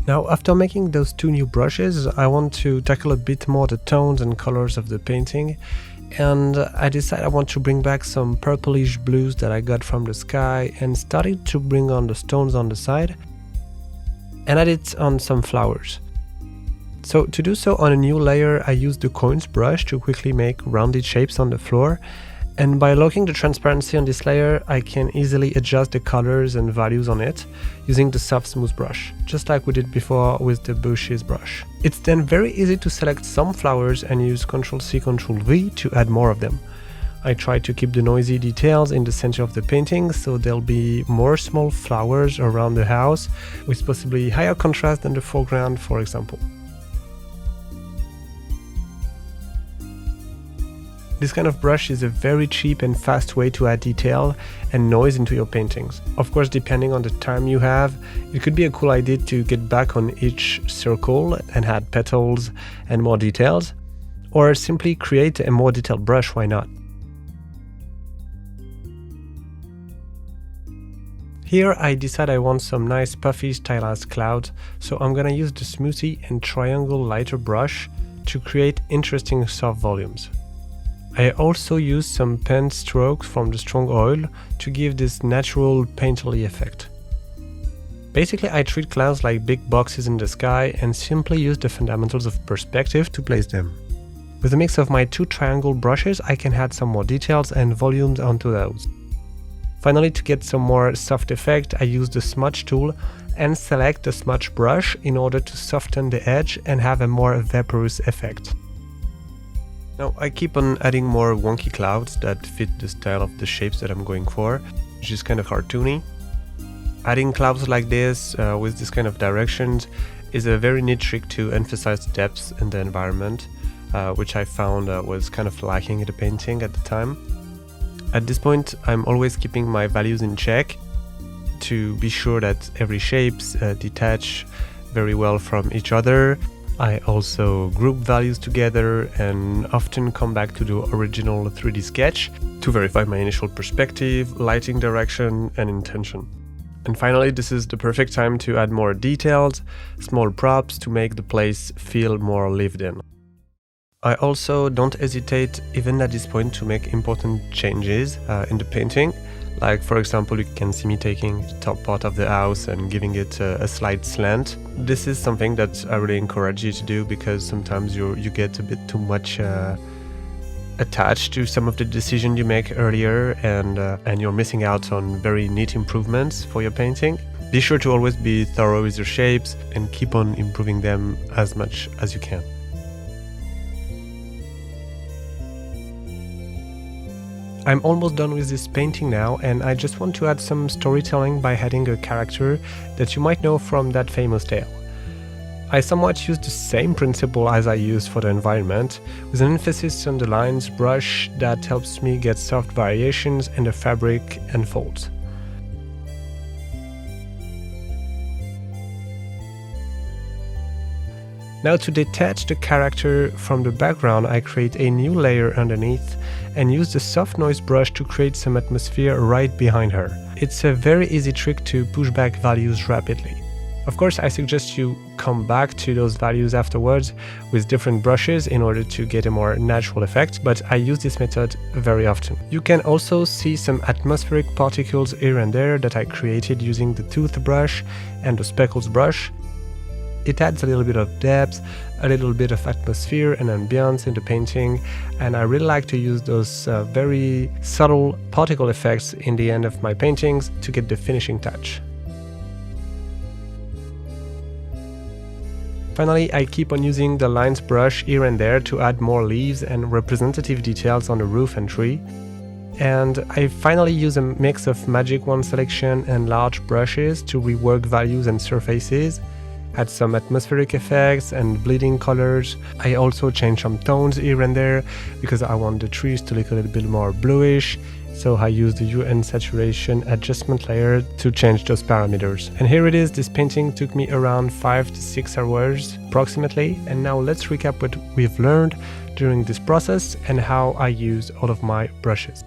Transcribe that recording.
Now, after making those two new brushes, I want to tackle a bit more the tones and colors of the painting, and I decided I want to bring back some purplish blues that I got from the sky and started to bring on the stones on the side and add it on some flowers. So to do so on a new layer, I used the coins brush to quickly make rounded shapes on the floor, and by locking the transparency on this layer, I can easily adjust the colors and values on it using the soft smooth brush, just like we did before with the bushes brush. It's then very easy to select some flowers and use Ctrl+C, Ctrl+V to add more of them. I try to keep the noisy details in the center of the painting, so there'll be more small flowers around the house with possibly higher contrast than the foreground, for example. This kind of brush is a very cheap and fast way to add detail and noise into your paintings. Of course, depending on the time you have, it could be a cool idea to get back on each circle and add petals and more details, or simply create a more detailed brush, why not? Here I decide I want some nice puffy stylized clouds, so I'm gonna use the smoothie and triangle lighter brush to create interesting soft volumes. I also use some pen strokes from the strong oil to give this natural painterly effect. Basically, I treat clouds like big boxes in the sky and simply use the fundamentals of perspective to place them. With a mix of my two triangle brushes, I can add some more details and volumes onto those. Finally, to get some more soft effect, I use the smudge tool and select the smudge brush in order to soften the edge and have a more vaporous effect. Now, I keep on adding more wonky clouds that fit the style of the shapes that I'm going for, which is kind of cartoony. Adding clouds like this with this kind of directions is a very neat trick to emphasize depth in the environment, which I found was kind of lacking in the painting at the time. At this point, I'm always keeping my values in check to be sure that every shapes detach very well from each other. I also group values together and often come back to the original 3D sketch to verify my initial perspective, lighting direction, and intention. And finally, this is the perfect time to add more details, small props to make the place feel more lived in. I also don't hesitate, even at this point, to make important changes in the painting. Like, for example, you can see me taking the top part of the house and giving it a slight slant. This is something that I really encourage you to do, because sometimes you get a bit too much attached to some of the decisions you make earlier, and you're missing out on very neat improvements for your painting. Be sure to always be thorough with your shapes and keep on improving them as much as you can. I'm almost done with this painting now, and I just want to add some storytelling by adding a character that you might know from that famous tale. I somewhat use the same principle as I use for the environment, with an emphasis on the lines brush that helps me get soft variations in the fabric and folds. Now, to detach the character from the background, I create a new layer underneath and use the soft noise brush to create some atmosphere right behind her. It's a very easy trick to push back values rapidly. Of course, I suggest you come back to those values afterwards with different brushes in order to get a more natural effect, but I use this method very often. You can also see some atmospheric particles here and there that I created using the toothbrush and the speckles brush. It adds a little bit of depth, a little bit of atmosphere and ambience in the painting, and I really like to use those very subtle particle effects in the end of my paintings to get the finishing touch. Finally, I keep on using the lines brush here and there to add more leaves and representative details on the roof and tree. And I finally use a mix of Magic Wand selection and large brushes to rework values and surfaces, add some atmospheric effects and bleeding colors. I also change some tones here and there because I want the trees to look a little bit more bluish, so I use the hue and saturation adjustment layer to change those parameters. And here it is. This painting took me around 5 to 6 hours approximately, and now let's recap what we've learned during this process and how I use all of my brushes.